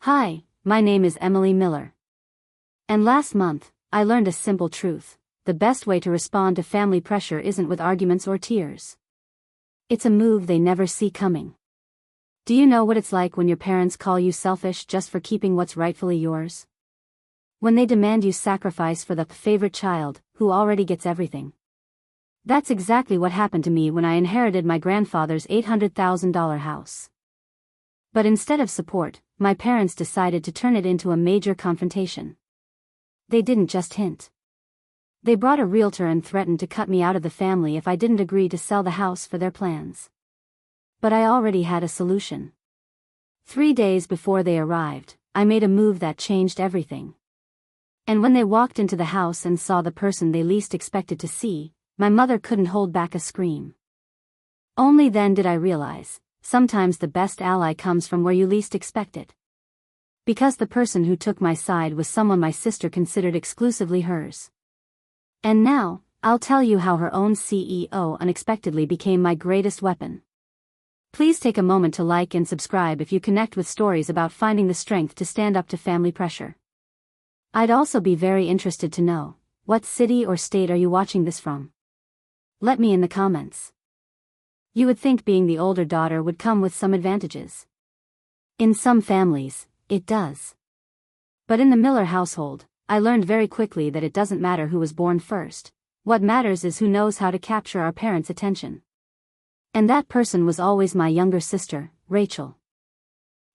Hi, my name is Emily Miller. And last month, I learned a simple truth: the best way to respond to family pressure isn't with arguments or tears. It's a move they never see coming. Do you know what it's like when your parents call you selfish just for keeping what's rightfully yours? When they demand you sacrifice for the favorite child, who already gets everything. That's exactly what happened to me when I inherited my grandfather's $800,000 house. But instead of support, my parents decided to turn it into a major confrontation. They didn't just hint. They brought a realtor and threatened to cut me out of the family if I didn't agree to sell the house for their plans. But I already had a solution. 3 days before they arrived, I made a move that changed everything. And when they walked into the house and saw the person they least expected to see, my mother couldn't hold back a scream. Only then did I realize, sometimes the best ally comes from where you least expect it. Because the person who took my side was someone my sister considered exclusively hers. And now, I'll tell you how her own CEO unexpectedly became my greatest weapon. Please take a moment to like and subscribe if you connect with stories about finding the strength to stand up to family pressure. I'd also be very interested to know, what city or state are you watching this from? Let me in the comments. You would think being the older daughter would come with some advantages. In some families, it does. But in the Miller household, I learned very quickly that it doesn't matter who was born first. What matters is who knows how to capture our parents' attention. And that person was always my younger sister, Rachel.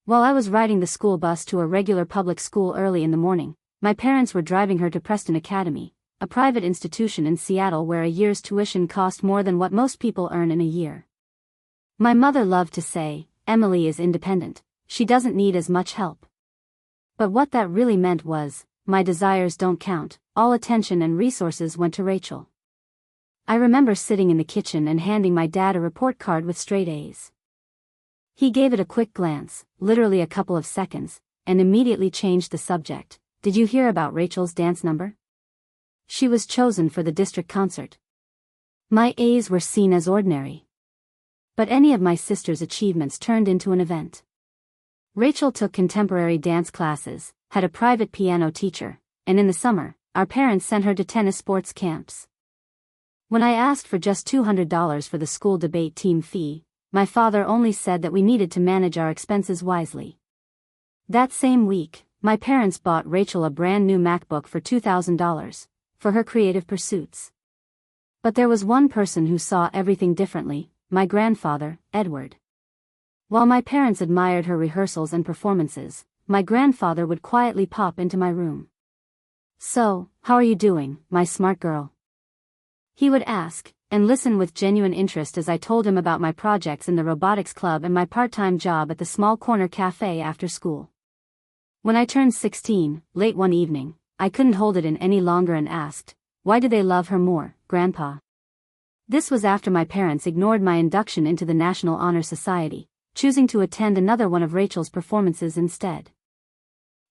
While I was riding the school bus to a regular public school early in the morning, my parents were driving her to Preston Academy, a private institution in Seattle where a year's tuition cost more than what most people earn in a year. My mother loved to say, "Emily is independent, she doesn't need as much help." But what that really meant was, my desires don't count, all attention and resources went to Rachel. I remember sitting in the kitchen and handing my dad a report card with straight A's. He gave it a quick glance, literally a couple of seconds, and immediately changed the subject. "Did you hear about Rachel's dance number? She was chosen for the district concert." My A's were seen as ordinary. But any of my sister's achievements turned into an event. Rachel took contemporary dance classes, had a private piano teacher, and in the summer, our parents sent her to tennis sports camps. When I asked for just $200 for the school debate team fee, my father only said that we needed to manage our expenses wisely. That same week, my parents bought Rachel a brand new MacBook for $2,000, for her creative pursuits. But there was one person who saw everything differently, my grandfather, Edward. While my parents admired her rehearsals and performances, my grandfather would quietly pop into my room. "So, how are you doing, my smart girl?" He would ask, and listen with genuine interest as I told him about my projects in the robotics club and my part-time job at the small corner cafe after school. When I turned 16, late one evening, I couldn't hold it in any longer and asked, "Why do they love her more, Grandpa?" This was after my parents ignored my induction into the National Honor Society, choosing to attend another one of Rachel's performances instead.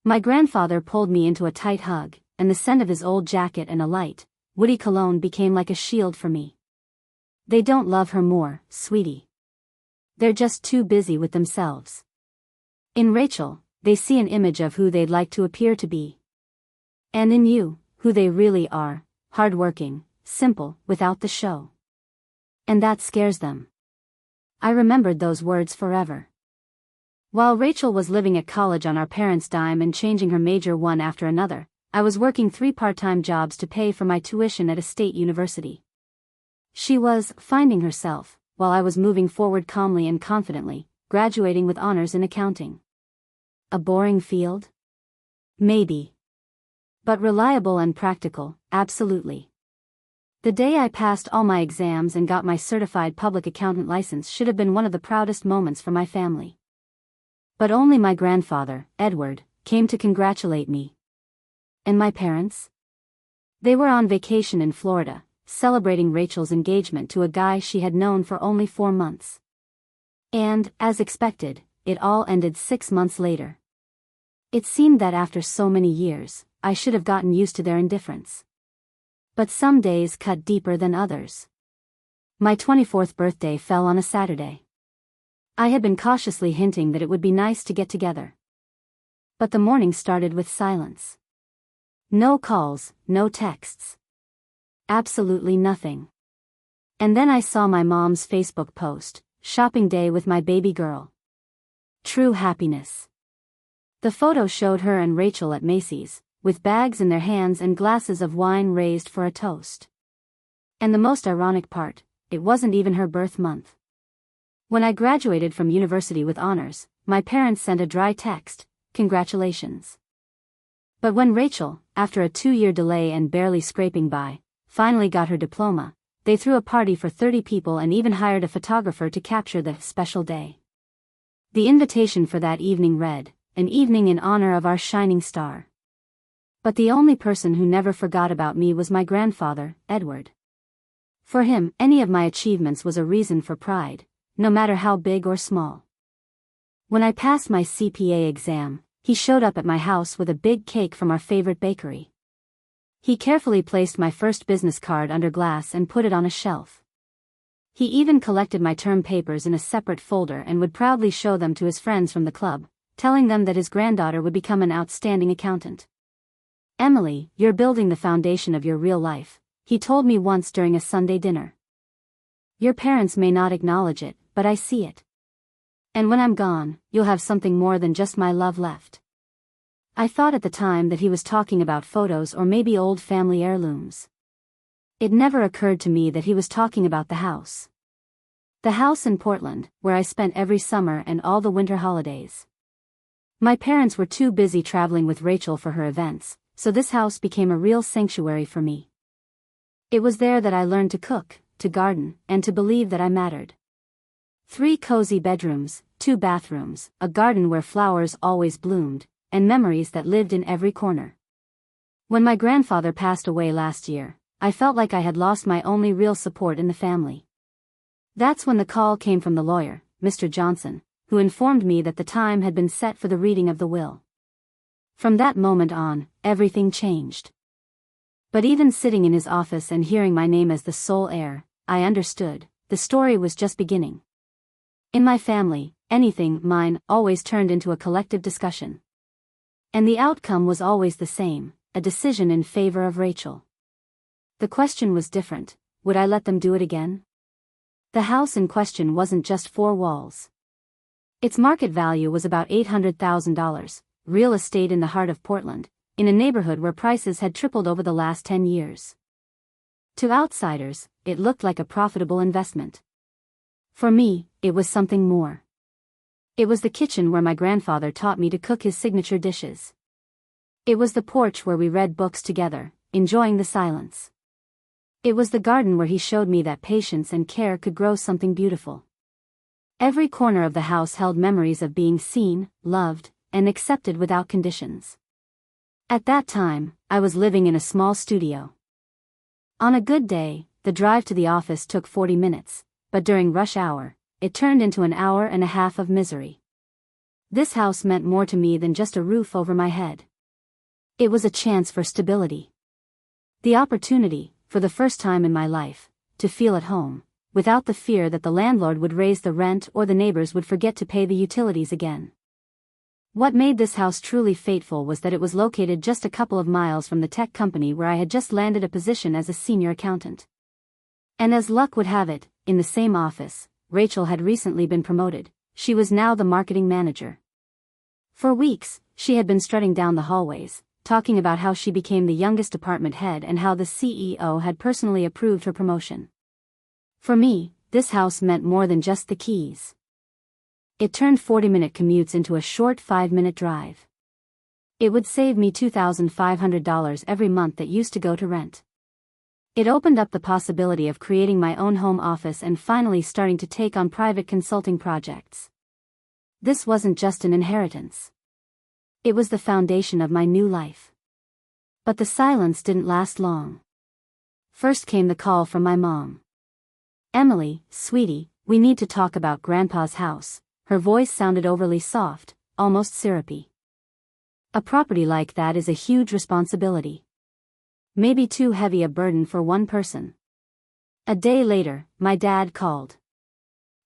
My grandfather pulled me into a tight hug, and the scent of his old jacket and a light, woody cologne became like a shield for me. "They don't love her more, sweetie. They're just too busy with themselves. In Rachel, they see an image of who they'd like to appear to be. And in you, who they really are, hardworking, simple, without the show. And that scares them." I remembered those words forever. While Rachel was living at college on our parents' dime and changing her major one after another, I was working 3 part-time jobs to pay for my tuition at a state university. She was finding herself, while I was moving forward calmly and confidently, graduating with honors in accounting. A boring field? Maybe. But reliable and practical, absolutely. The day I passed all my exams and got my certified public accountant license should have been one of the proudest moments for my family. But only my grandfather, Edward, came to congratulate me. And my parents? They were on vacation in Florida, celebrating Rachel's engagement to a guy she had known for only 4 months. And, as expected, it all ended 6 months later. It seemed that after so many years, I should have gotten used to their indifference. But some days cut deeper than others. My 24th birthday fell on a Saturday. I had been cautiously hinting that it would be nice to get together. But the morning started with silence. No calls, no texts. Absolutely nothing. And then I saw my mom's Facebook post, "Shopping day with my baby girl. True happiness." The photo showed her and Rachel at Macy's, with bags in their hands and glasses of wine raised for a toast. And the most ironic part, it wasn't even her birth month. When I graduated from university with honors, my parents sent a dry text, "Congratulations." But when Rachel, after a 2-year delay and barely scraping by, finally got her diploma, they threw a party for 30 people and even hired a photographer to capture the special day. The invitation for that evening read, "An evening in honor of our shining star." But the only person who never forgot about me was my grandfather, Edward. For him, any of my achievements was a reason for pride, no matter how big or small. When I passed my CPA exam, he showed up at my house with a big cake from our favorite bakery. He carefully placed my first business card under glass and put it on a shelf. He even collected my term papers in a separate folder and would proudly show them to his friends from the club, telling them that his granddaughter would become an outstanding accountant. "Emily, you're building the foundation of your real life," he told me once during a Sunday dinner. "Your parents may not acknowledge it, but I see it. And when I'm gone, you'll have something more than just my love left." I thought at the time that he was talking about photos or maybe old family heirlooms. It never occurred to me that he was talking about the house. The house in Portland, where I spent every summer and all the winter holidays. My parents were too busy traveling with Rachel for her events, so this house became a real sanctuary for me. It was there that I learned to cook, to garden, and to believe that I mattered. 3 cozy bedrooms, 2 bathrooms, a garden where flowers always bloomed, and memories that lived in every corner. When my grandfather passed away last year, I felt like I had lost my only real support in the family. That's when the call came from the lawyer, Mr. Johnson, who informed me that the time had been set for the reading of the will. From that moment on, everything changed. But even sitting in his office and hearing my name as the sole heir, I understood, the story was just beginning. In my family, anything mine always turned into a collective discussion. And the outcome was always the same, a decision in favor of Rachel. The question was different: would I let them do it again? The house in question wasn't just 4 walls. Its market value was about $800,000, real estate in the heart of Portland, in a neighborhood where prices had tripled over the last 10 years. To outsiders, it looked like a profitable investment. For me, it was something more. It was the kitchen where my grandfather taught me to cook his signature dishes. It was the porch where we read books together, enjoying the silence. It was the garden where he showed me that patience and care could grow something beautiful. Every corner of the house held memories of being seen, loved, and accepted without conditions. At that time, I was living in a small studio. On a good day, the drive to the office took 40 minutes, but during rush hour, it turned into an hour and a half of misery. This house meant more to me than just a roof over my head. It was a chance for stability. The opportunity, for the first time in my life, to feel at home, without the fear that the landlord would raise the rent or the neighbors would forget to pay the utilities again. What made this house truly fateful was that it was located just a couple of miles from the tech company where I had just landed a position as a senior accountant. And as luck would have it, in the same office, Rachel had recently been promoted. She was now the marketing manager. For weeks, she had been strutting down the hallways, talking about how she became the youngest department head and how the CEO had personally approved her promotion. For me, this house meant more than just the keys. It turned 40-minute commutes into a short 5-minute drive. It would save me $2,500 every month that used to go to rent. It opened up the possibility of creating my own home office and finally starting to take on private consulting projects. This wasn't just an inheritance. It was the foundation of my new life. But the silence didn't last long. First came the call from my mom. "Emily, sweetie, we need to talk about Grandpa's house." Her voice sounded overly soft, almost syrupy. A property like that is a huge responsibility. Maybe too heavy a burden for one person. A day later, my dad called.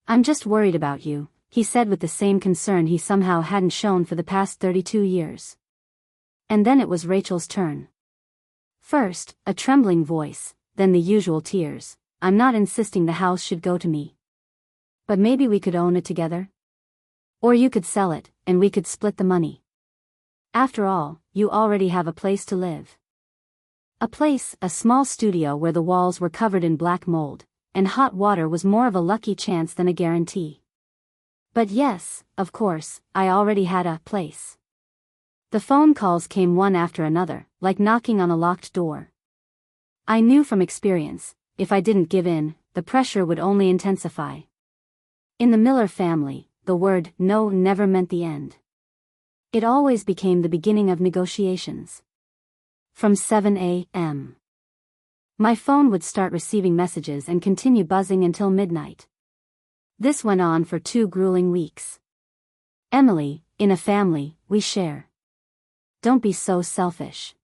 "I'm just worried about you. he said with the same concern he somehow hadn't shown for the past 32 years. And then it was Rachel's turn. First, a trembling voice, then the usual tears. I'm not insisting the house should go to me. But maybe we could own it together? Or you could sell it, and we could split the money. After all, you already have a place to live. A small studio where the walls were covered in black mold, and hot water was more of a lucky chance than a guarantee. But yes, of course, I already had a place. The phone calls came one after another, like knocking on a locked door. I knew from experience, if I didn't give in, the pressure would only intensify. In the Miller family, the word no never meant the end. It always became the beginning of negotiations. From 7 a.m. my phone would start receiving messages and continue buzzing until midnight. This went on for 2 grueling weeks. Emily, in a family, we share. Don't be so selfish.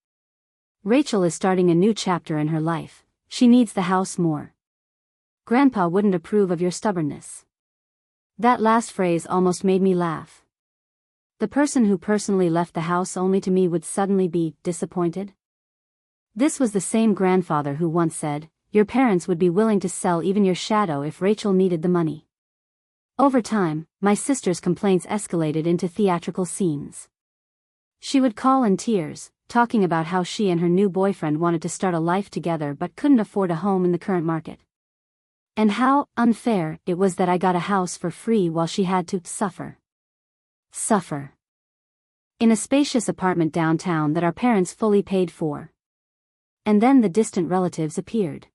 Rachel is starting a new chapter in her life. She needs the house more. Grandpa wouldn't approve of your stubbornness. That last phrase almost made me laugh. The person who personally left the house only to me would suddenly be disappointed? This was the same grandfather who once said, your parents would be willing to sell even your shadow if Rachel needed the money. Over time, my sister's complaints escalated into theatrical scenes. She would call in tears, talking about how she and her new boyfriend wanted to start a life together but couldn't afford a home in the current market. And how unfair it was that I got a house for free while she had to suffer. In a spacious apartment downtown that our parents fully paid for. And then the distant relatives appeared.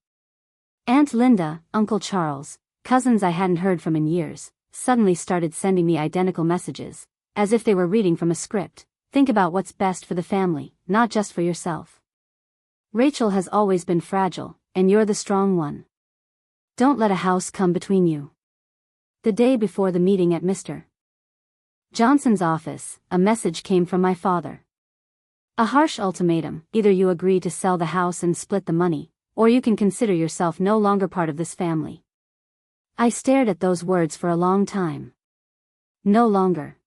Aunt Linda, Uncle Charles, cousins I hadn't heard from in years, suddenly started sending me identical messages, as if they were reading from a script. Think about what's best for the family, not just for yourself. Rachel has always been fragile, and you're the strong one. Don't let a house come between you. The day before the meeting at Mr. Johnson's office, a message came from my father. A harsh ultimatum: either you agree to sell the house and split the money, or you can consider yourself no longer part of this family. I stared at those words for a long time. No longer.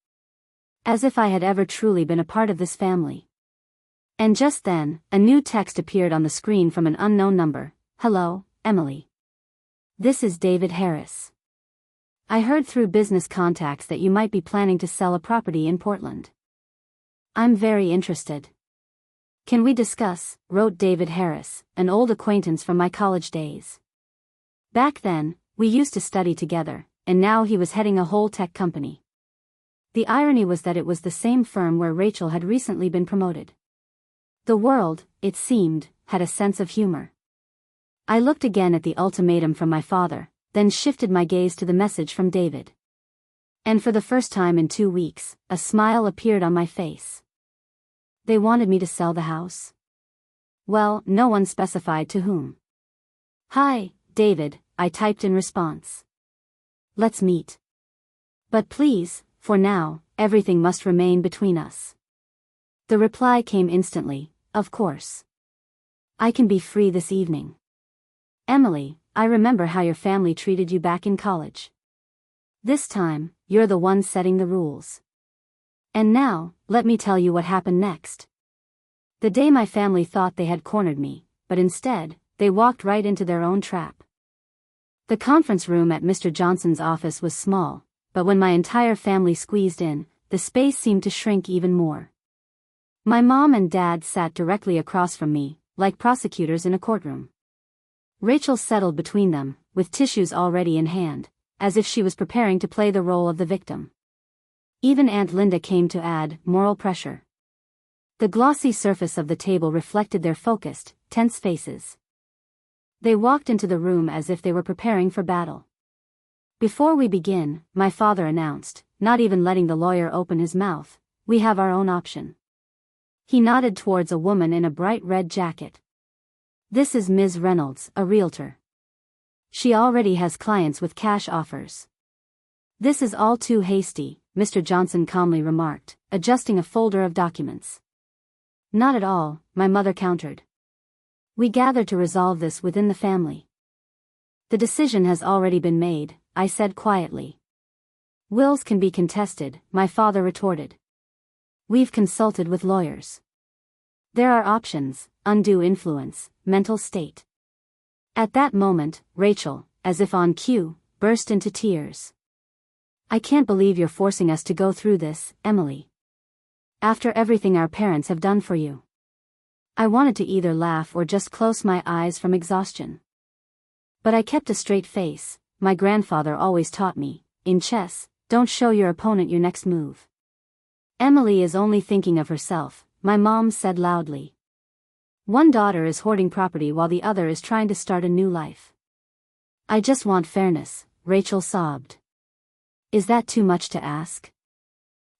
As if I had ever truly been a part of this family. And just then, a new text appeared on the screen from an unknown number. Hello, Emily. This is David Harris. I heard through business contacts that you might be planning to sell a property in Portland. I'm very interested. Can we discuss? Wrote David Harris, an old acquaintance from my college days. Back then, we used to study together, and now he was heading a whole tech company. The irony was that it was the same firm where Rachel had recently been promoted. The world, it seemed, had a sense of humor. I looked again at the ultimatum from my father, then shifted my gaze to the message from David. And for the first time in 2 weeks, a smile appeared on my face. They wanted me to sell the house? Well, no one specified to whom. Hi, David, I typed in response. Let's meet. But please, for now, everything must remain between us. The reply came instantly, of course. I can be free this evening. Emily, I remember how your family treated you back in college. This time, you're the one setting the rules. And now, let me tell you what happened next. The day my family thought they had cornered me, but instead, they walked right into their own trap. The conference room at Mr. Johnson's office was small, but when my entire family squeezed in, the space seemed to shrink even more. My mom and dad sat directly across from me, like prosecutors in a courtroom. Rachel settled between them, with tissues already in hand, as if she was preparing to play the role of the victim. Even Aunt Linda came to add moral pressure. The glossy surface of the table reflected their focused, tense faces. They walked into the room as if they were preparing for battle. Before we begin, my father announced, not even letting the lawyer open his mouth, we have our own option. He nodded towards a woman in a bright red jacket. This is Ms. Reynolds, a realtor. She already has clients with cash offers. This is all too hasty, Mr. Johnson calmly remarked, adjusting a folder of documents. Not at all, my mother countered. We gathered to resolve this within the family. The decision has already been made, I said quietly. Wills can be contested, my father retorted. We've consulted with lawyers. There are options: undue influence, mental state. At that moment, Rachel, as if on cue, burst into tears. I can't believe you're forcing us to go through this, Emily. After everything our parents have done for you. I wanted to either laugh or just close my eyes from exhaustion. But I kept a straight face. My grandfather always taught me, in chess, don't show your opponent your next move. Emily is only thinking of herself, my mom said loudly. One daughter is hoarding property while the other is trying to start a new life. I just want fairness, Rachel sobbed. Is that too much to ask?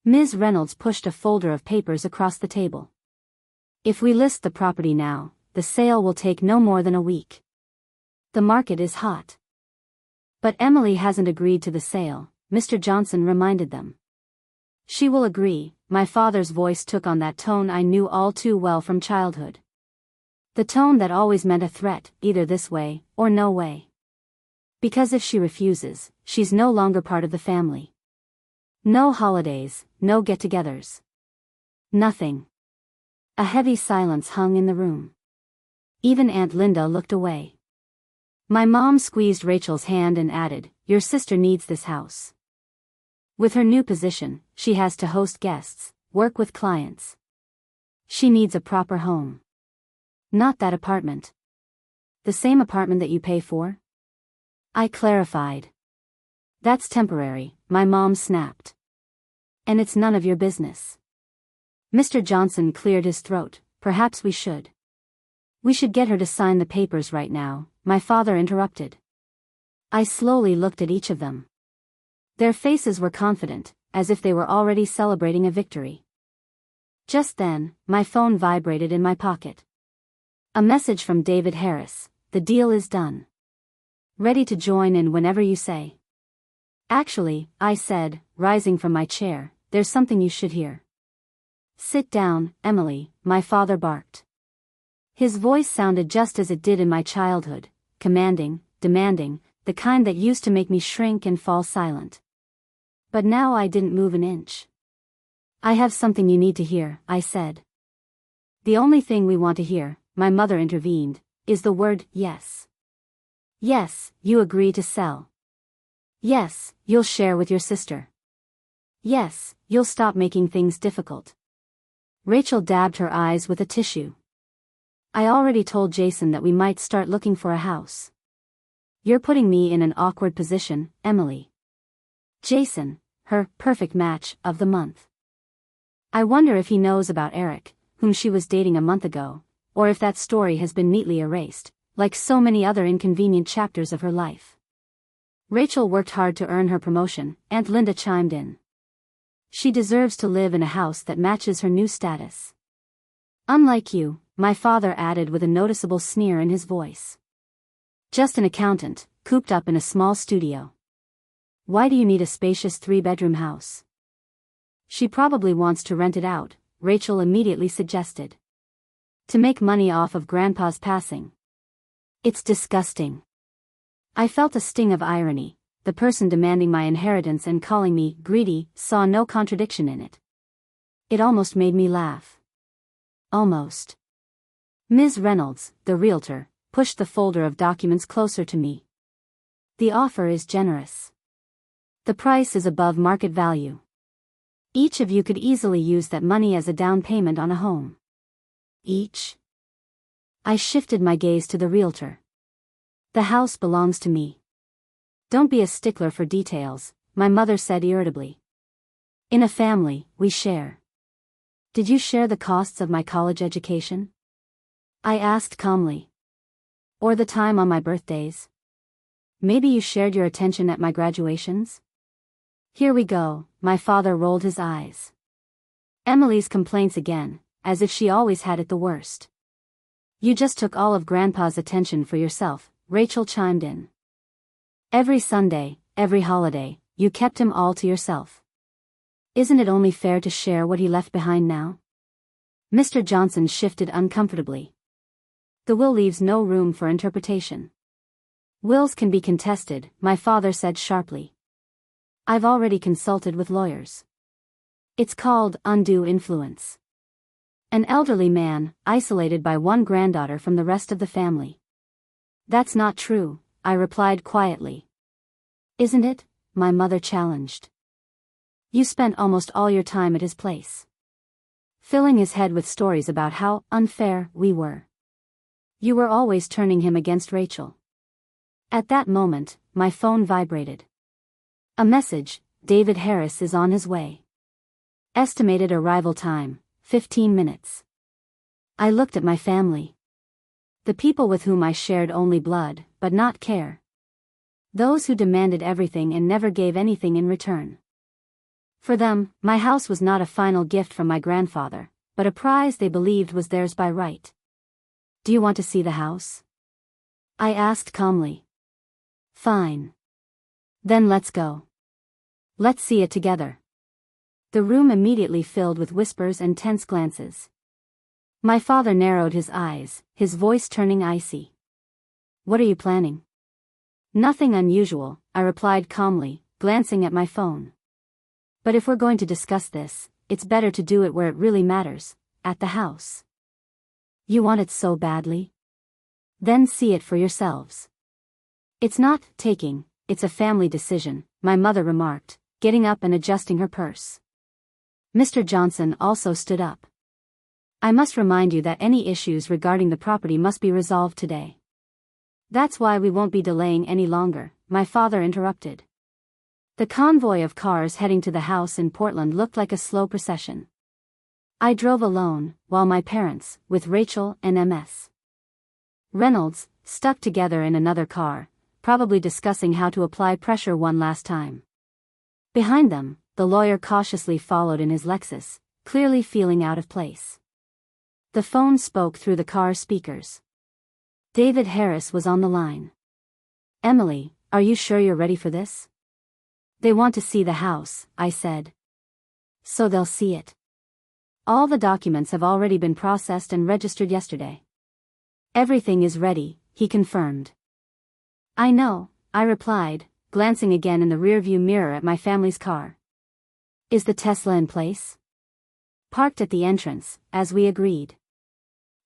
Ms. Reynolds pushed a folder of papers across the table. If we list the property now, the sale will take no more than a week. The market is hot. But Emily hasn't agreed to the sale, Mr. Johnson reminded them. She will agree, my father's voice took on that tone I knew all too well from childhood. The tone that always meant a threat, either this way, or no way. Because if she refuses, she's no longer part of the family. No holidays, no get-togethers. Nothing. A heavy silence hung in the room. Even Aunt Linda looked away. My mom squeezed Rachel's hand and added, your sister needs this house. With her new position, she has to host guests, work with clients. She needs a proper home. Not that apartment. The same apartment that you pay for? I clarified. That's temporary, my mom snapped. And it's none of your business. Mr. Johnson cleared his throat. Perhaps we should. We should get her to sign the papers right now, my father interrupted. I slowly looked at each of them. Their faces were confident, as if they were already celebrating a victory. Just then, my phone vibrated in my pocket. A message from David Harris. The deal is done. Ready to join in whenever you say. Actually, I said, rising from my chair, there's something you should hear. Sit down, Emily, my father barked. His voice sounded just as it did in my childhood, commanding, demanding, the kind that used to make me shrink and fall silent. But now I didn't move an inch. I have something you need to hear, I said. The only thing we want to hear, my mother intervened, is the word yes. Yes, you agree to sell. Yes, you'll share with your sister. Yes, you'll stop making things difficult. Rachel dabbed her eyes with a tissue. I already told Jason that we might start looking for a house. You're putting me in an awkward position, Emily. Jason, her perfect match of the month. I wonder if he knows about Eric, whom she was dating a month ago, or if that story has been neatly erased, like so many other inconvenient chapters of her life. Rachel worked hard to earn her promotion, Aunt Linda chimed in. She deserves to live in a house that matches her new status. Unlike you, my father added with a noticeable sneer in his voice. Just an accountant, cooped up in a small studio. Why do you need a spacious 3-bedroom house? She probably wants to rent it out, Rachel immediately suggested. To make money off of Grandpa's passing. It's disgusting. I felt a sting of irony. The person demanding my inheritance and calling me greedy saw no contradiction in it. It almost made me laugh. Almost. Ms. Reynolds, the realtor, pushed the folder of documents closer to me. The offer is generous. The price is above market value. Each of you could easily use that money as a down payment on a home. Each? I shifted my gaze to the realtor. The house belongs to me. Don't be a stickler for details, my mother said irritably. In a family, we share. Did you share the costs of my college education? I asked calmly. Or the time on my birthdays? Maybe you shared your attention at my graduations? Here we go, my father rolled his eyes. Emily's complaints again, as if she always had it the worst. You just took all of Grandpa's attention for yourself, Rachel chimed in. Every Sunday, every holiday, you kept him all to yourself. Isn't it only fair to share what he left behind now? Mr. Johnson shifted uncomfortably. The will leaves no room for interpretation. Wills can be contested, my father said sharply. I've already consulted with lawyers. It's called undue influence. An elderly man, isolated by one granddaughter from the rest of the family. That's not true, I replied quietly. Isn't it? My mother challenged. You spent almost all your time at his place, filling his head with stories about how unfair we were. You were always turning him against Rachel. At that moment, my phone vibrated. A message: David Harris is on his way. Estimated arrival time, 15 minutes. I looked at my family. The people with whom I shared only blood, but not care. Those who demanded everything and never gave anything in return. For them, my house was not a final gift from my grandfather, but a prize they believed was theirs by right. Do you want to see the house? I asked calmly. Fine. Then let's go. Let's see it together. The room immediately filled with whispers and tense glances. My father narrowed his eyes, his voice turning icy. What are you planning? Nothing unusual, I replied calmly, glancing at my phone. But if we're going to discuss this, it's better to do it where it really matters, at the house. You want it so badly? Then see it for yourselves. It's not taking, it's a family decision, my mother remarked, getting up and adjusting her purse. Mr. Johnson also stood up. I must remind you that any issues regarding the property must be resolved today. That's why we won't be delaying any longer, my father interrupted. The convoy of cars heading to the house in Portland looked like a slow procession. I drove alone, while my parents, with Rachel and Ms. Reynolds, stuck together in another car, probably discussing how to apply pressure one last time. Behind them, the lawyer cautiously followed in his Lexus, clearly feeling out of place. The phone spoke through the car speakers. David Harris was on the line. Emily, are you sure you're ready for this? They want to see the house, I said. So they'll see it. All the documents have already been processed and registered yesterday. Everything is ready, he confirmed. I know, I replied, glancing again in the rearview mirror at my family's car. Is the Tesla in place? Parked at the entrance, as we agreed.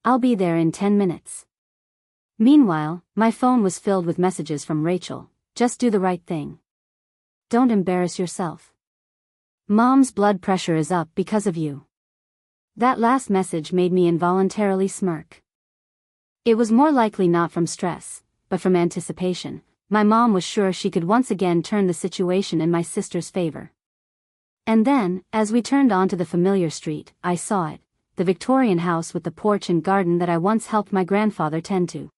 I'll be there in 10 minutes. Meanwhile, my phone was filled with messages from Rachel. Just do the right thing. Don't embarrass yourself. Mom's blood pressure is up because of you. That last message made me involuntarily smirk. It was more likely not from stress, but from anticipation. My mom was sure she could once again turn the situation in my sister's favor. And then, as we turned onto the familiar street, I saw it, the Victorian house with the porch and garden that I once helped my grandfather tend to.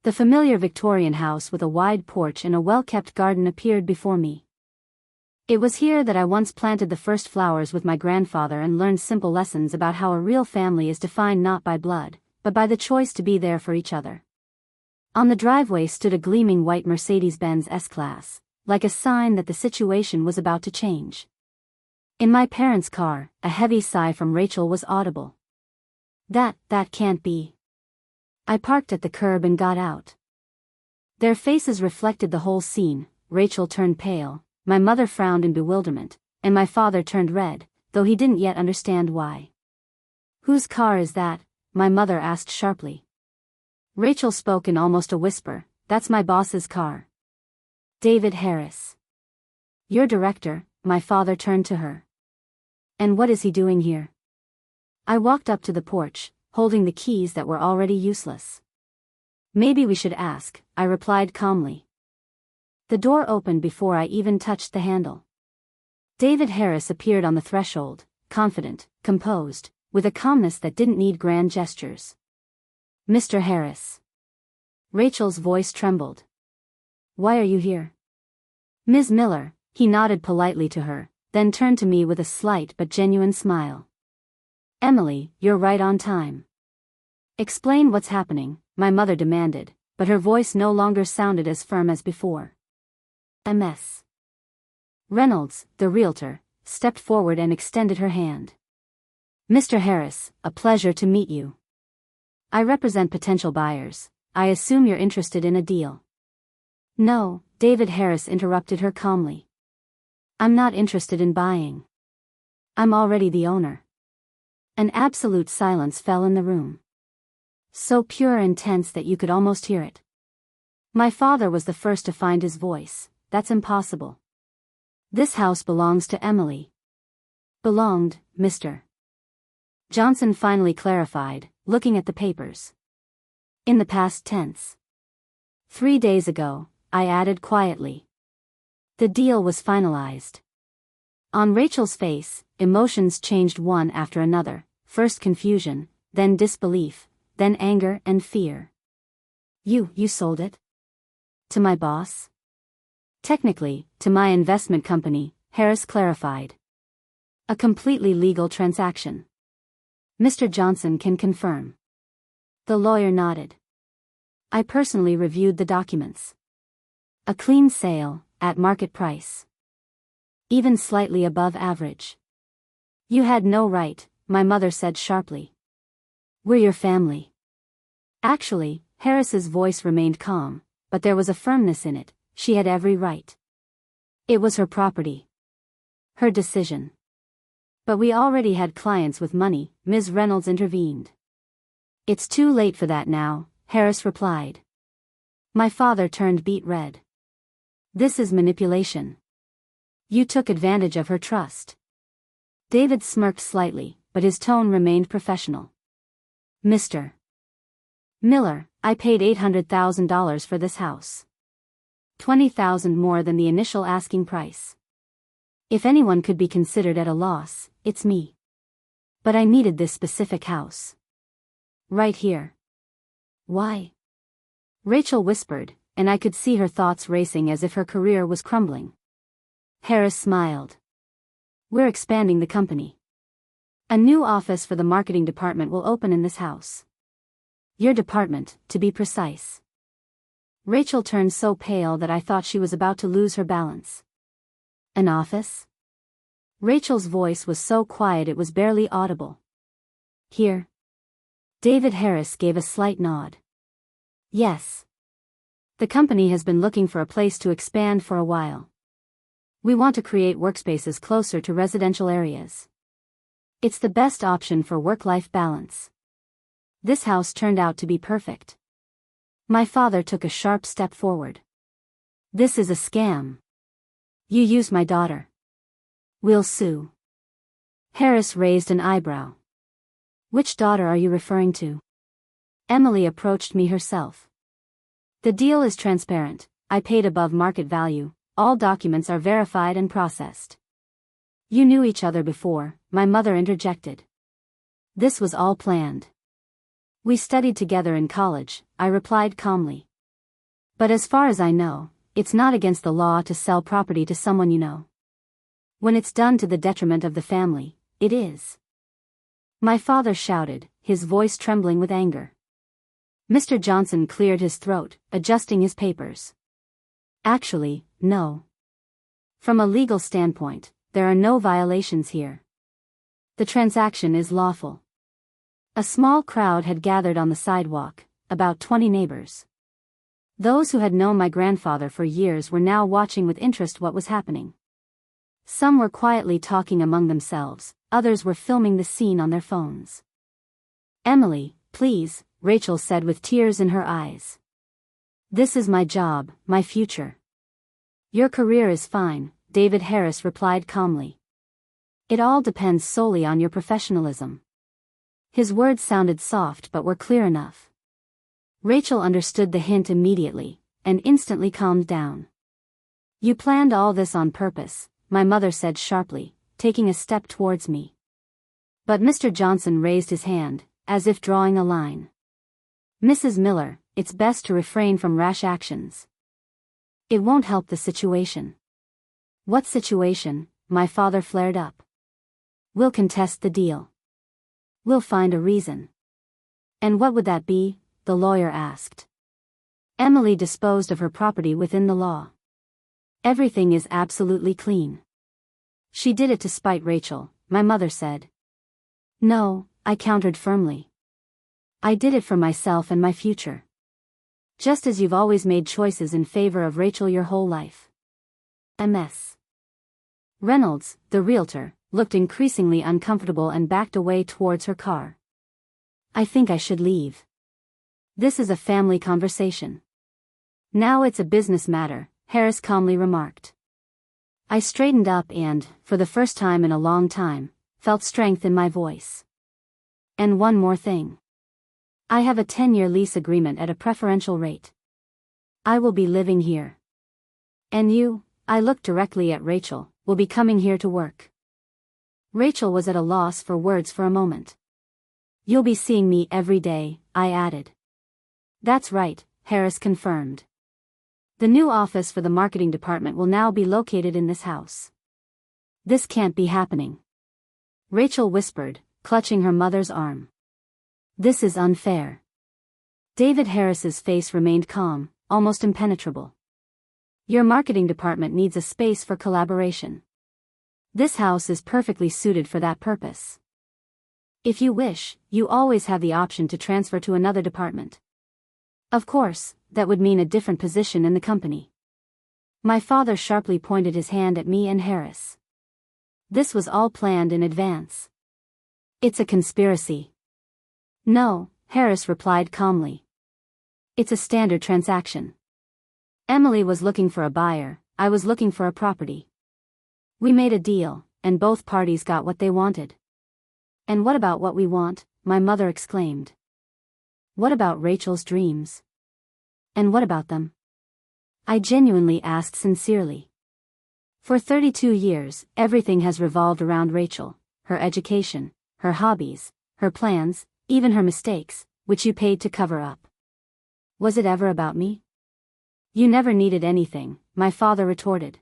The familiar Victorian house with a wide porch and a well-kept garden appeared before me. It was here that I once planted the first flowers with my grandfather and learned simple lessons about how a real family is defined not by blood, but by the choice to be there for each other. On the driveway stood a gleaming white Mercedes-Benz S-Class, like a sign that the situation was about to change. In my parents' car, a heavy sigh from Rachel was audible. That can't be. I parked at the curb and got out. Their faces reflected the whole scene. Rachel turned pale, my mother frowned in bewilderment, and my father turned red, though he didn't yet understand why. Whose car is that? My mother asked sharply. Rachel spoke in almost a whisper. That's my boss's car. David Harris. Your director. My father turned to her. And what is he doing here? I walked up to the porch, holding the keys that were already useless. Maybe we should ask, I replied calmly. The door opened before I even touched the handle. David Harris appeared on the threshold, confident, composed, with a calmness that didn't need grand gestures. Mr. Harris. Rachel's voice trembled. Why are you here? Ms. Miller, he nodded politely to her, then turned to me with a slight but genuine smile. Emily, you're right on time. Explain what's happening, my mother demanded, but her voice no longer sounded as firm as before. Ms. Reynolds, the realtor, stepped forward and extended her hand. Mr. Harris, a pleasure to meet you. I represent potential buyers. I assume you're interested in a deal. No, David Harris interrupted her calmly. I'm not interested in buying. I'm already the owner. An absolute silence fell in the room. So pure and tense that you could almost hear it. My father was the first to find his voice. That's impossible. This house belongs to Emily. Belonged, Mr. Johnson finally clarified, looking at the papers. In the past tense. 3 days ago, I added quietly. The deal was finalized. On Rachel's face, emotions changed one after another, first confusion, then disbelief, then anger and fear. You sold it? To my boss? Technically, to my investment company, Harris clarified. A completely legal transaction. Mr. Johnson can confirm. The lawyer nodded. I personally reviewed the documents. A clean sale, at market price. Even slightly above average. You had no right, my mother said sharply. We're your family. Actually, Harris's voice remained calm, but there was a firmness in it. She had every right. It was her property. Her decision. But we already had clients with money, Ms. Reynolds intervened. It's too late for that now, Harris replied. My father turned beet red. This is manipulation. You took advantage of her trust. David smirked slightly, but his tone remained professional. Mr. Miller, I paid $800,000 for this house. $20,000 more than the initial asking price. If anyone could be considered at a loss, it's me. But I needed this specific house. Right here. Why? Rachel whispered, and I could see her thoughts racing as if her career was crumbling. Harris smiled. We're expanding the company. A new office for the marketing department will open in this house. Your department, to be precise. Rachel turned so pale that I thought she was about to lose her balance. An office? Rachel's voice was so quiet it was barely audible. Here. David Harris gave a slight nod. Yes. The company has been looking for a place to expand for a while. We want to create workspaces closer to residential areas. It's the best option for work-life balance. This house turned out to be perfect. My father took a sharp step forward. This is a scam. You used my daughter. We'll sue. Harris raised an eyebrow. Which daughter are you referring to? Emily approached me herself. The deal is transparent. I paid above market value. All documents are verified and processed. You knew each other before, my mother interjected. This was all planned. We studied together in college, I replied calmly. But as far as I know, it's not against the law to sell property to someone you know. When it's done to the detriment of the family, it is. My father shouted, his voice trembling with anger. Mr. Johnson cleared his throat, adjusting his papers. Actually, no. From a legal standpoint, there are no violations here. The transaction is lawful. A small crowd had gathered on the sidewalk, about 20 neighbors. Those who had known my grandfather for years were now watching with interest what was happening. Some were quietly talking among themselves, others were filming the scene on their phones. Emily, please, Rachel said with tears in her eyes. This is my job, my future. Your career is fine, David Harris replied calmly. It all depends solely on your professionalism. His words sounded soft but were clear enough. Rachel understood the hint immediately, and instantly calmed down. You planned all this on purpose, my mother said sharply, taking a step towards me. But Mr. Johnson raised his hand, as if drawing a line. Mrs. Miller, it's best to refrain from rash actions. It won't help the situation. What situation? My father flared up. We'll contest the deal. We'll find a reason. And what would that be? The lawyer asked. Emily disposed of her property within the law. Everything is absolutely clean. She did it to spite Rachel, my mother said. No, I countered firmly. I did it for myself and my future. Just as you've always made choices in favor of Rachel your whole life. MS. Reynolds, the realtor, looked increasingly uncomfortable and backed away towards her car. I think I should leave. This is a family conversation. Now it's a business matter, Harris calmly remarked. I straightened up and, for the first time in a long time, felt strength in my voice. And one more thing. I have a 10-year lease agreement at a preferential rate. I will be living here. And you, I looked directly at Rachel, will be coming here to work. Rachel was at a loss for words for a moment. You'll be seeing me every day, I added. That's right, Harris confirmed. The new office for the marketing department will now be located in this house. This can't be happening. Rachel whispered, clutching her mother's arm. This is unfair. David Harris's face remained calm, almost impenetrable. Your marketing department needs a space for collaboration. This house is perfectly suited for that purpose. If you wish, you always have the option to transfer to another department. Of course, that would mean a different position in the company. My father sharply pointed his hand at me and Harris. This was all planned in advance. It's a conspiracy. No, Harris replied calmly. It's a standard transaction. Emily was looking for a buyer, I was looking for a property. We made a deal, and both parties got what they wanted. And what about what we want? My mother exclaimed. What about Rachel's dreams? And what about them? I genuinely asked sincerely. For 32 years, everything has revolved around Rachel, her education, her hobbies, her plans, even her mistakes, which you paid to cover up. Was it ever about me? You never needed anything, my father retorted.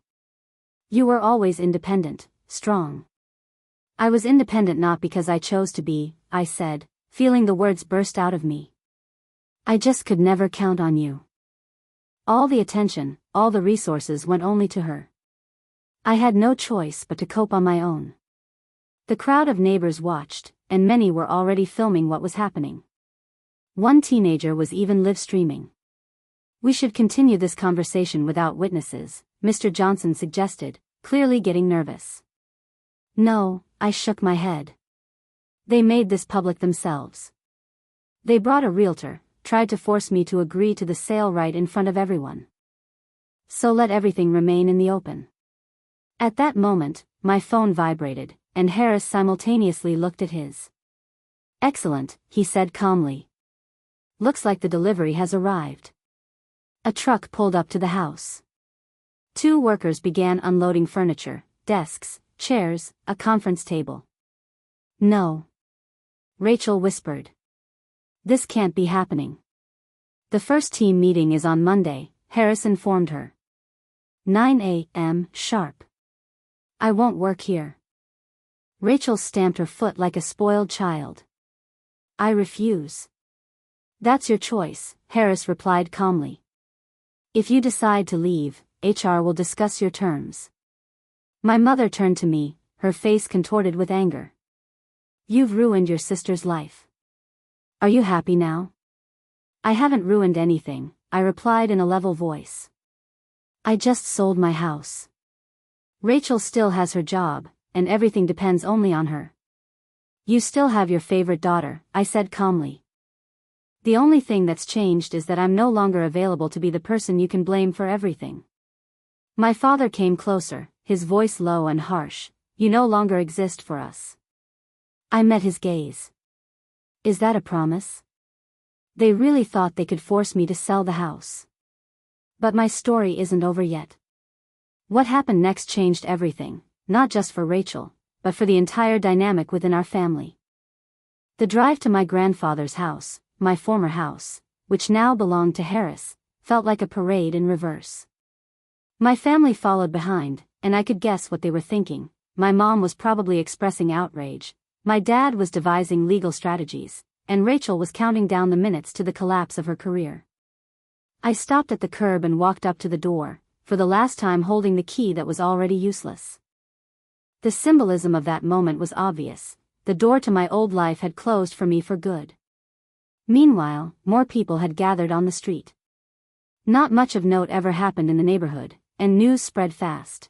You were always independent, strong. I was independent not because I chose to be, I said, feeling the words burst out of me. I just could never count on you. All the attention, all the resources went only to her. I had no choice but to cope on my own. The crowd of neighbors watched, and many were already filming what was happening. One teenager was even live streaming. We should continue this conversation without witnesses, Mr. Johnson suggested, clearly getting nervous. No, I shook my head. They made this public themselves. They brought a realtor, tried to force me to agree to the sale right in front of everyone. So let everything remain in the open. At that moment, my phone vibrated, and Harris simultaneously looked at his. Excellent, he said calmly. Looks like the delivery has arrived. A truck pulled up to the house. 2 workers began unloading furniture, desks, chairs, a conference table. No. Rachel whispered. This can't be happening. The first team meeting is on Monday, Harris informed her. 9 a.m. sharp. I won't work here. Rachel stamped her foot like a spoiled child. I refuse. That's your choice, Harris replied calmly. If you decide to leave, HR will discuss your terms. My mother turned to me, her face contorted with anger. You've ruined your sister's life. Are you happy now? I haven't ruined anything, I replied in a level voice. I just sold my house. Rachel still has her job, and everything depends only on her. You still have your favorite daughter, I said calmly. The only thing that's changed is that I'm no longer available to be the person you can blame for everything. My father came closer, his voice low and harsh. You no longer exist for us. I met his gaze. Is that a promise? They really thought they could force me to sell the house. But my story isn't over yet. What happened next changed everything, not just for Rachel, but for the entire dynamic within our family. The drive to my grandfather's house, my former house, which now belonged to Harris, felt like a parade in reverse. My family followed behind, and I could guess what they were thinking. My mom was probably expressing outrage, my dad was devising legal strategies, and Rachel was counting down the minutes to the collapse of her career. I stopped at the curb and walked up to the door, for the last time holding the key that was already useless. The symbolism of that moment was obvious. The door to my old life had closed for me for good. Meanwhile, more people had gathered on the street. Not much of note ever happened in the neighborhood, and news spread fast.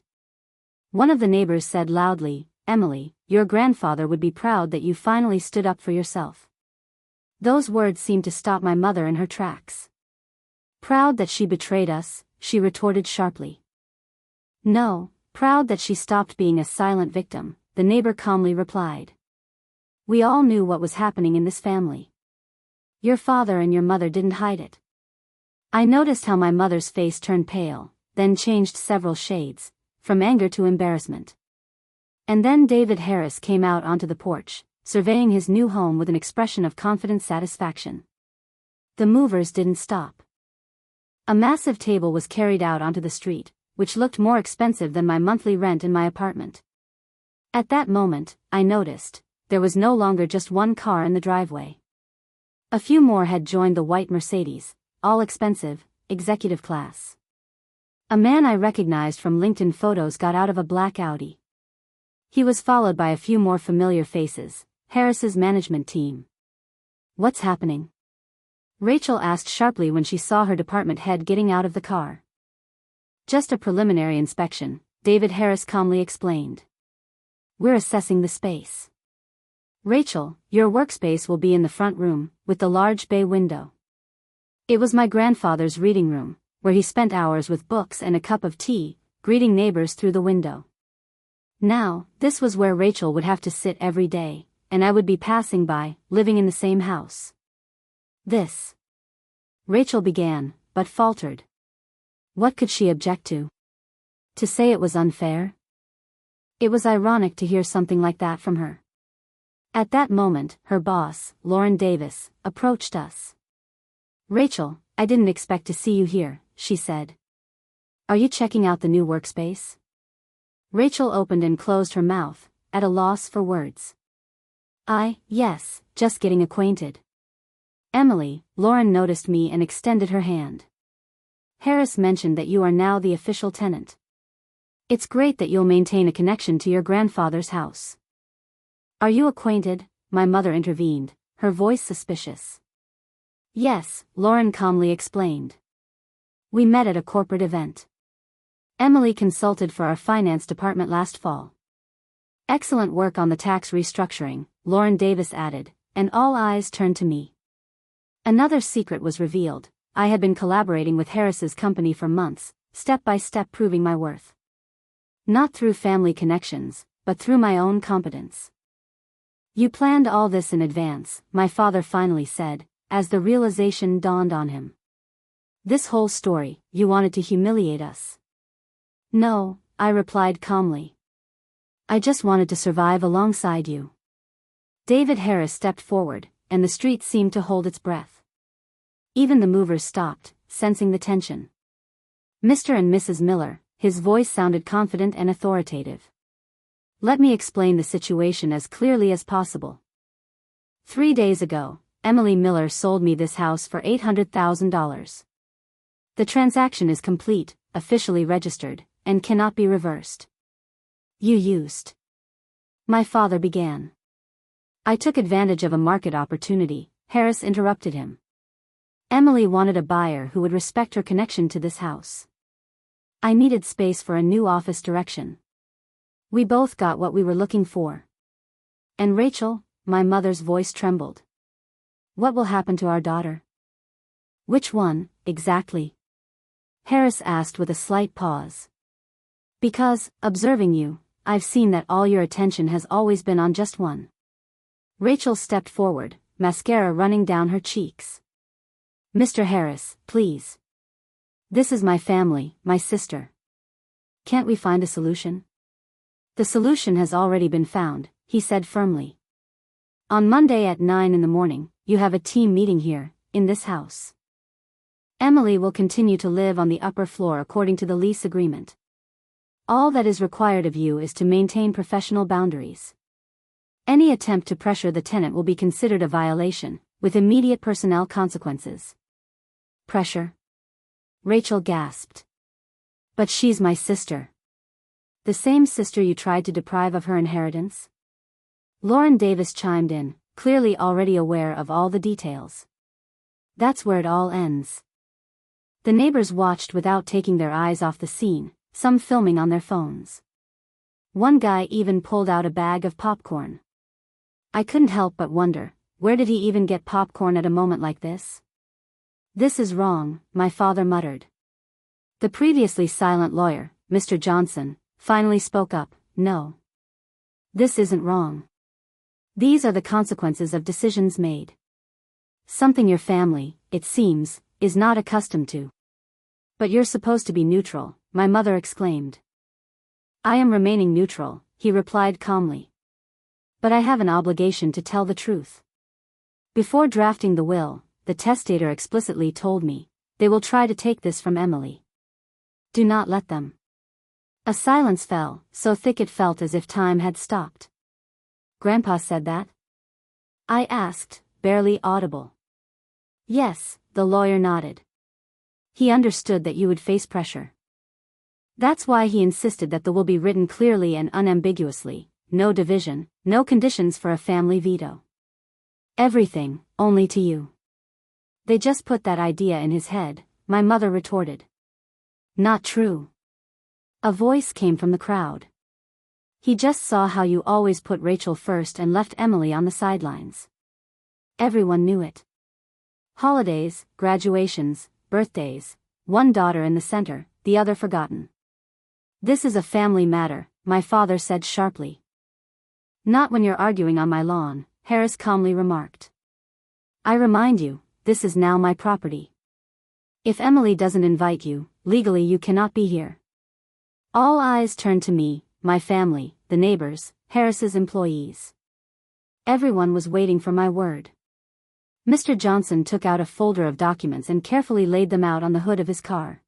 One of the neighbors said loudly, "Emily, your grandfather would be proud that you finally stood up for yourself." Those words seemed to stop my mother in her tracks. "Proud that she betrayed us," she retorted sharply. "No, proud that she stopped being a silent victim," the neighbor calmly replied. "We all knew what was happening in this family. Your father and your mother didn't hide it." I noticed how my mother's face turned pale, then changed several shades, from anger to embarrassment. And then David Harris came out onto the porch, surveying his new home with an expression of confident satisfaction. The movers didn't stop. A massive table was carried out onto the street, which looked more expensive than my monthly rent in my apartment. At that moment, I noticed, there was no longer just one car in the driveway. A few more had joined the white Mercedes, all expensive, executive class. A man I recognized from LinkedIn photos got out of a black Audi. He was followed by a few more familiar faces, Harris's management team. "What's happening?" Rachel asked sharply when she saw her department head getting out of the car. "Just a preliminary inspection," David Harris calmly explained. "We're assessing the space. Rachel, your workspace will be in the front room, with the large bay window." It was my grandfather's reading room, where he spent hours with books and a cup of tea, greeting neighbors through the window. Now, this was where Rachel would have to sit every day, and I would be passing by, living in the same house. "This," Rachel began, but faltered. What could she object to? To say it was unfair? It was ironic to hear something like that from her. At that moment, her boss, Lauren Davis, approached us. "Rachel, I didn't expect to see you here," she said. "Are you checking out the new workspace?" Rachel opened and closed her mouth, at a loss for words. Yes, just getting acquainted." "Emily," Lauren noticed me and extended her hand. "Harris mentioned that you are now the official tenant. It's great that you'll maintain a connection to your grandfather's house." "Are you acquainted?" my mother intervened, her voice suspicious. "Yes," Lauren calmly explained. "We met at a corporate event. Emily consulted for our finance department last fall." "Excellent work on the tax restructuring," Lauren Davis added, and all eyes turned to me. Another secret was revealed. I had been collaborating with Harris's company for months, step by step proving my worth. Not through family connections, but through my own competence. "You planned all this in advance," my father finally said, as the realization dawned on him. "This whole story, you wanted to humiliate us." "No," I replied calmly. "I just wanted to survive alongside you." David Harris stepped forward, and the street seemed to hold its breath. Even the movers stopped, sensing the tension. "Mr. and Mrs. Miller," his voice sounded confident and authoritative. "Let me explain the situation as clearly as possible. 3 days ago, Emily Miller sold me this house for $800,000. The transaction is complete, officially registered, and cannot be reversed." "You used..." my father began. "I took advantage of a market opportunity," Harris interrupted him. "Emily wanted a buyer who would respect her connection to this house. I needed space for a new office direction. We both got what we were looking for." "And Rachel?" my mother's voice trembled. "What will happen to our daughter?" "Which one, exactly?" Harris asked with a slight pause. "Because, observing you, I've seen that all your attention has always been on just one." Rachel stepped forward, mascara running down her cheeks. "Mr. Harris, please. This is my family, my sister. Can't we find a solution?" "The solution has already been found," he said firmly. "On Monday at 9 in the morning, you have a team meeting here, in this house. Emily will continue to live on the upper floor according to the lease agreement. All that is required of you is to maintain professional boundaries. Any attempt to pressure the tenant will be considered a violation, with immediate personnel consequences." "Pressure?" Rachel gasped. "But she's my sister." "The same sister you tried to deprive of her inheritance?" Lauren Davis chimed in, clearly already aware of all the details. "That's where it all ends." The neighbors watched without taking their eyes off the scene, some filming on their phones. One guy even pulled out a bag of popcorn. I couldn't help but wonder, where did he even get popcorn at a moment like this? This is wrong, my father muttered. The previously silent lawyer, Mr. Johnson, finally spoke up. No. This isn't wrong. These are the consequences of decisions made. Something your family, it seems, is not accustomed to. But you're supposed to be neutral, my mother exclaimed. I am remaining neutral, he replied calmly. But I have an obligation to tell the truth. Before drafting the will, the testator explicitly told me, they will try to take this from Emily. Do not let them. A silence fell, so thick it felt as if time had stopped. Grandpa said that? I asked, barely audible. Yes, the lawyer nodded. He understood that you would face pressure. That's why he insisted that the will be written clearly and unambiguously, no division, no conditions for a family veto. Everything, only to you. They just put that idea in his head, my mother retorted. Not true. A voice came from the crowd. He just saw how you always put Rachel first and left Emily on the sidelines. Everyone knew it. Holidays, graduations, birthdays, one daughter in the center, the other forgotten. This is a family matter, my father said sharply. Not when you're arguing on my lawn, Harris calmly remarked. I remind you, this is now my property. If Emily doesn't invite you, legally you cannot be here. All eyes turned to me, my family, the neighbors, Harris's employees. Everyone was waiting for my word. Mr. Johnson took out a folder of documents and carefully laid them out on the hood of his car.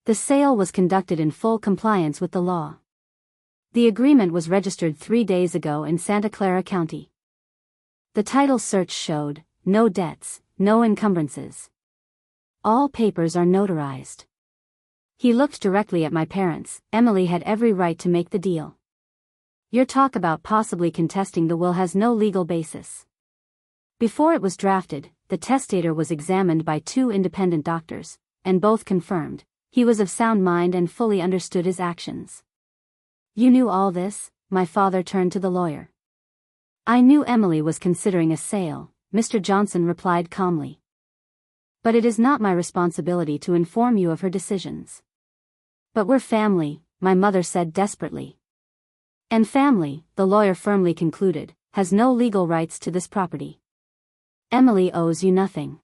The sale was conducted in full compliance with the law. The agreement was registered 3 days ago in Santa Clara County. The title search showed, no debts, no encumbrances. All papers are notarized. He looked directly at my parents. Emily had every right to make the deal. Your talk about possibly contesting the will has no legal basis. Before it was drafted, the testator was examined by 2 independent doctors, and both confirmed, he was of sound mind and fully understood his actions. You knew all this? My father turned to the lawyer. I knew Emily was considering a sale, Mr. Johnson replied calmly. But it is not my responsibility to inform you of her decisions. But we're family, my mother said desperately. And family, the lawyer firmly concluded, has no legal rights to this property. Emily owes you nothing.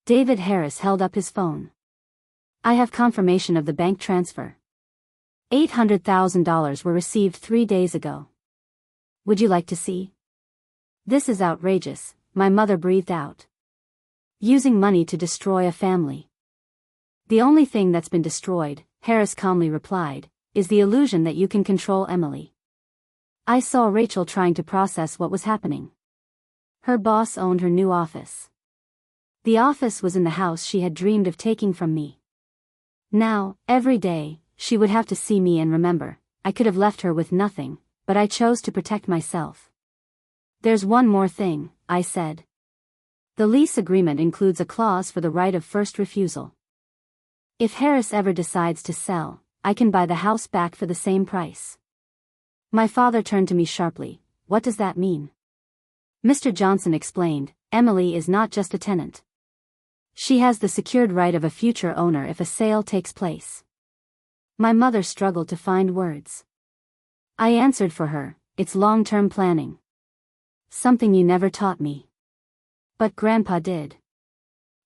David Harris held up his phone. I have confirmation of the bank transfer. $800,000 were received 3 days ago. Would you like to see? This is outrageous, my mother breathed out. Using money to destroy a family. The only thing that's been destroyed, Harris calmly replied, is the illusion that you can control Emily. I saw Rachel trying to process what was happening. Her boss owned her new office. The office was in the house she had dreamed of taking from me. Now, every day, she would have to see me and remember, I could have left her with nothing, but I chose to protect myself. There's one more thing, I said. The lease agreement includes a clause for the right of first refusal. If Harris ever decides to sell, I can buy the house back for the same price. My father turned to me sharply. What does that mean? Mr. Johnson explained, Emily is not just a tenant. She has the secured right of a future owner if a sale takes place. My mother struggled to find words. I answered for her, it's long-term planning. Something you never taught me. But Grandpa did.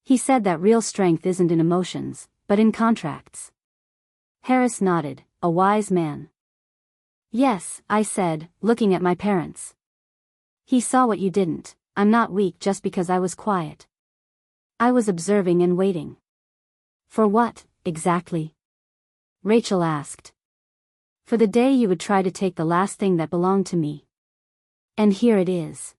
He said that real strength isn't in emotions, but in contracts. Harris nodded, a wise man. Yes, I said, looking at my parents. He saw what you didn't. I'm not weak just because I was quiet. I was observing and waiting. For what, exactly? Rachel asked. For the day you would try to take the last thing that belonged to me. And here it is.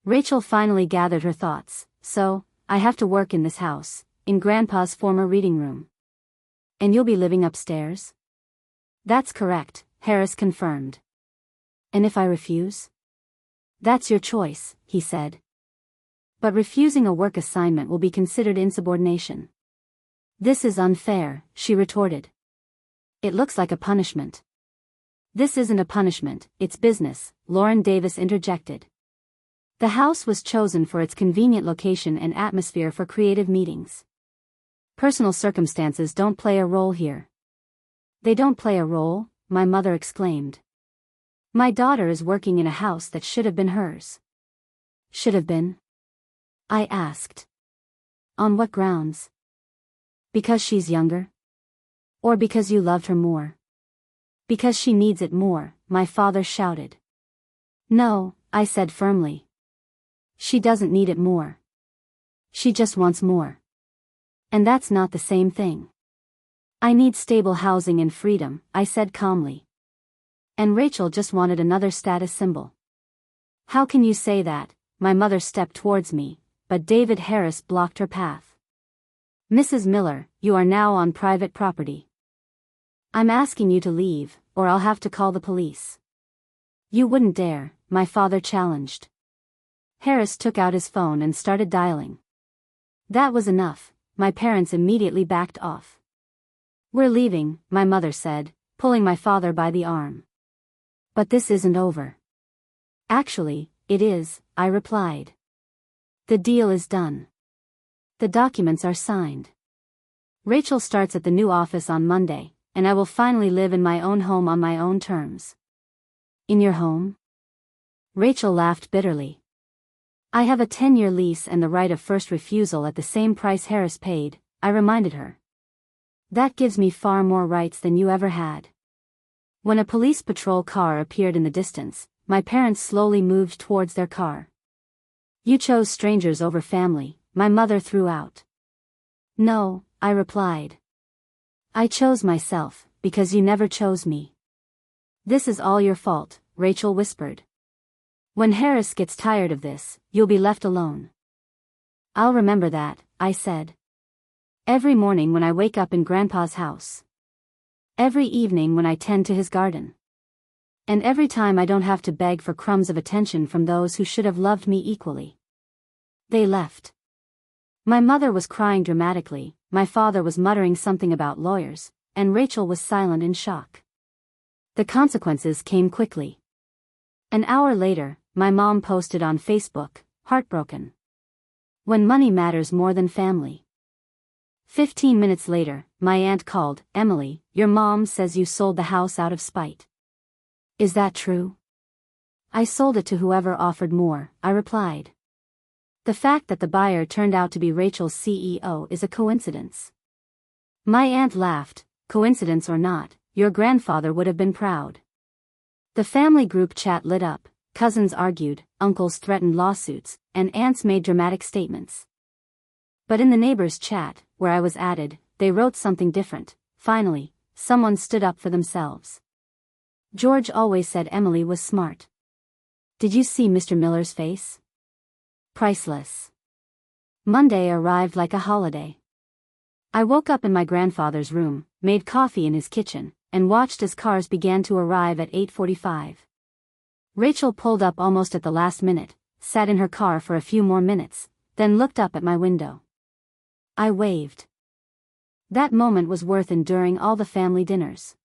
Rachel finally gathered her thoughts. So, I have to work in this house, in Grandpa's former reading room. And you'll be living upstairs? That's correct, Harris confirmed. And if I refuse? That's your choice, he said. But refusing a work assignment will be considered insubordination. This is unfair, she retorted. It looks like a punishment. This isn't a punishment, it's business, Lauren Davis interjected. The house was chosen for its convenient location and atmosphere for creative meetings. Personal circumstances don't play a role here. They don't play a role, my mother exclaimed. My daughter is working in a house that should have been hers. Should have been? I asked. On what grounds? Because she's younger? Or because you loved her more? Because she needs it more, my father shouted. No, I said firmly. She doesn't need it more. She just wants more. And that's not the same thing. I need stable housing and freedom, I said calmly. And Rachel just wanted another status symbol. How can you say that? My mother stepped towards me, but David Harris blocked her path. Mrs. Miller, you are now on private property. I'm asking you to leave, or I'll have to call the police. You wouldn't dare, my father challenged. Harris took out his phone and started dialing. That was enough, my parents immediately backed off. We're leaving, my mother said, pulling my father by the arm. But this isn't over. Actually, it is, I replied. The deal is done. The documents are signed. Rachel starts at the new office on Monday, and I will finally live in my own home on my own terms. In your home? Rachel laughed bitterly. I have a 10-year lease and the right of first refusal at the same price Harris paid, I reminded her. That gives me far more rights than you ever had. When a police patrol car appeared in the distance, my parents slowly moved towards their car. You chose strangers over family, my mother threw out. No, I replied. I chose myself, because you never chose me. This is all your fault, Rachel whispered. When Harris gets tired of this, you'll be left alone. I'll remember that, I said. Every morning when I wake up in Grandpa's house. Every evening when I tend to his garden. And every time I don't have to beg for crumbs of attention from those who should have loved me equally. They left. My mother was crying dramatically, my father was muttering something about lawyers, and Rachel was silent in shock. The consequences came quickly. An hour later, my mom posted on Facebook, heartbroken. When money matters more than family. 15 minutes later, my aunt called, Emily, your mom says you sold the house out of spite. Is that true? I sold it to whoever offered more, I replied. The fact that the buyer turned out to be Rachel's CEO is a coincidence. My aunt laughed, coincidence or not, your grandfather would have been proud. The family group chat lit up, cousins argued, uncles threatened lawsuits, and aunts made dramatic statements. But in the neighbors' chat, where I was added, they wrote something different. Finally, someone stood up for themselves. George always said Emily was smart. Did you see Mr. Miller's face? Priceless. Monday arrived like a holiday. I woke up in my grandfather's room, made coffee in his kitchen, and watched as cars began to arrive at 8:45. Rachel pulled up almost at the last minute, sat in her car for a few more minutes, then looked up at my window. I waved. That moment was worth enduring all the family dinners.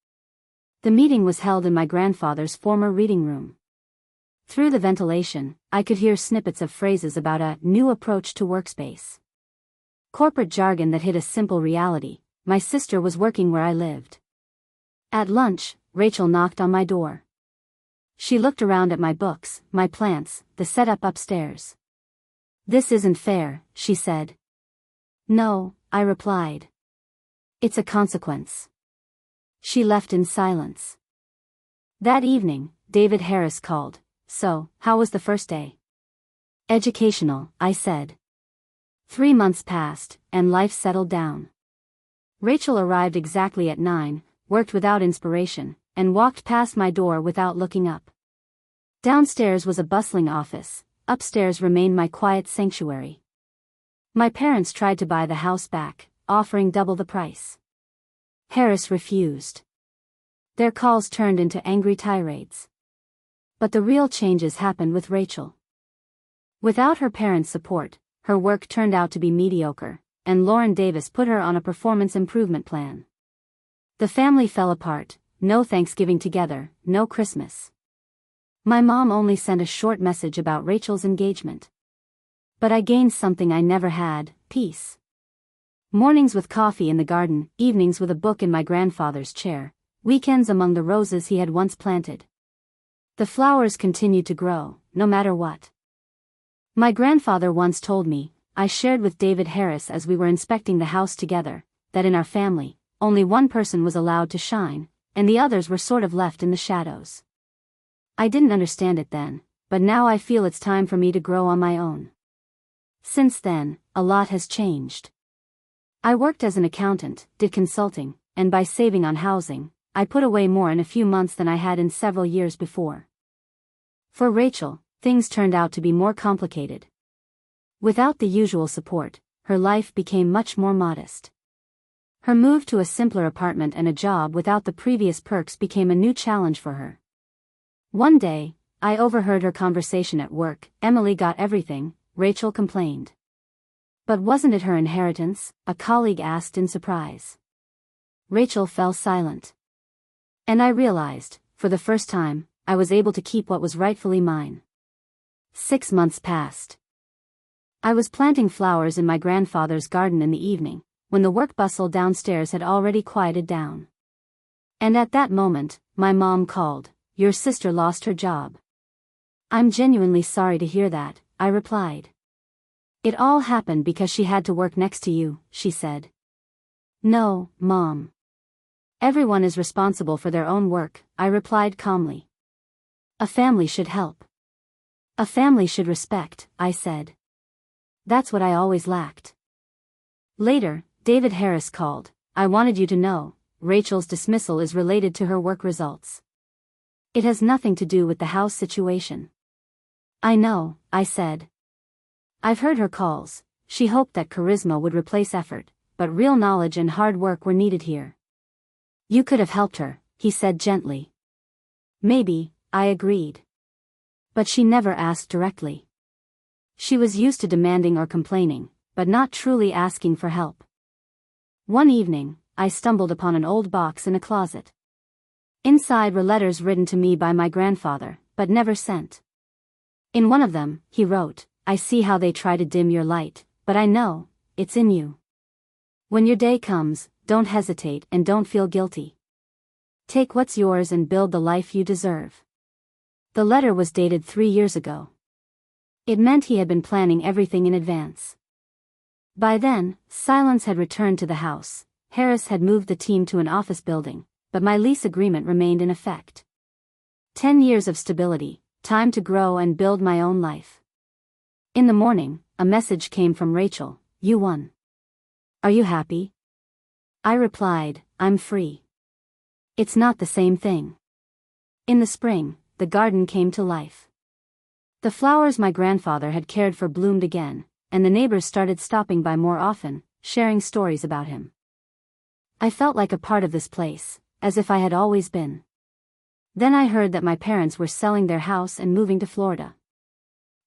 The meeting was held in my grandfather's former reading room. Through the ventilation, I could hear snippets of phrases about a new approach to workspace. Corporate jargon that hid a simple reality: my sister was working where I lived. At lunch, Rachel knocked on my door. She looked around at my books, my plants, the setup upstairs. This isn't fair, she said. No, I replied. It's a consequence. She left in silence. That evening, David Harris called. So, how was the first day? Educational, I said. 3 months passed, and life settled down. Rachel arrived exactly at 9, worked without inspiration, and walked past my door without looking up. Downstairs was a bustling office, upstairs remained my quiet sanctuary. My parents tried to buy the house back, offering double the price. Harris refused. Their calls turned into angry tirades. But the real changes happened with Rachel. Without her parents' support, her work turned out to be mediocre, and Lauren Davis put her on a performance improvement plan. The family fell apart, no Thanksgiving together, no Christmas. My mom only sent a short message about Rachel's engagement. But I gained something I never had, peace. Mornings with coffee in the garden, evenings with a book in my grandfather's chair, weekends among the roses he had once planted. The flowers continued to grow, no matter what. My grandfather once told me, I shared with David Harris as we were inspecting the house together, that in our family, only one person was allowed to shine, and the others were sort of left in the shadows. I didn't understand it then, but now I feel it's time for me to grow on my own. Since then, a lot has changed. I worked as an accountant, did consulting, and by saving on housing, I put away more in a few months than I had in several years before. For Rachel, things turned out to be more complicated. Without the usual support, her life became much more modest. Her move to a simpler apartment and a job without the previous perks became a new challenge for her. One day, I overheard her conversation at work. Emily got everything, Rachel complained. But wasn't it her inheritance? A colleague asked in surprise. Rachel fell silent. And I realized, for the first time, I was able to keep what was rightfully mine. 6 months passed. I was planting flowers in my grandfather's garden in the evening, when the work bustle downstairs had already quieted down. And at that moment, my mom called, "Your sister lost her job." "I'm genuinely sorry to hear that," I replied. "It all happened because she had to work next to you," she said. "No, Mom. Everyone is responsible for their own work," I replied calmly. "A family should help. A family should respect," I said. That's what I always lacked. Later, David Harris called. "I wanted you to know, Rachel's dismissal is related to her work results. It has nothing to do with the house situation." "I know," I said. "I've heard her calls. She hoped that charisma would replace effort, but real knowledge and hard work were needed here." "You could have helped her," he said gently. "Maybe," I agreed. But she never asked directly. She was used to demanding or complaining, but not truly asking for help. One evening, I stumbled upon an old box in a closet. Inside were letters written to me by my grandfather, but never sent. In one of them, he wrote, "I see how they try to dim your light, but I know, it's in you. When your day comes, don't hesitate and don't feel guilty. Take what's yours and build the life you deserve." The letter was dated 3 years ago. It meant he had been planning everything in advance. By then, silence had returned to the house. Harris had moved the team to an office building, but my lease agreement remained in effect. 10 years of stability, time to grow and build my own life. In the morning, a message came from Rachel, "You won. Are you happy?" I replied, "I'm free." It's not the same thing. In the spring, the garden came to life. The flowers my grandfather had cared for bloomed again, and the neighbors started stopping by more often, sharing stories about him. I felt like a part of this place, as if I had always been. Then I heard that my parents were selling their house and moving to Florida.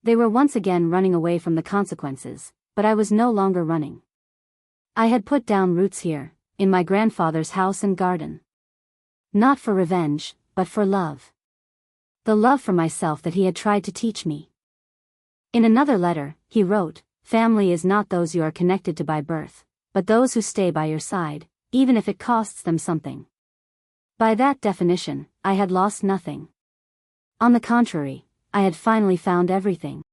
They were once again running away from the consequences, but I was no longer running. I had put down roots here, in my grandfather's house and garden. Not for revenge, but for love. The love for myself that he had tried to teach me. In another letter, he wrote, "Family is not those you are connected to by birth, but those who stay by your side, even if it costs them something." By that definition, I had lost nothing. On the contrary, I had finally found everything.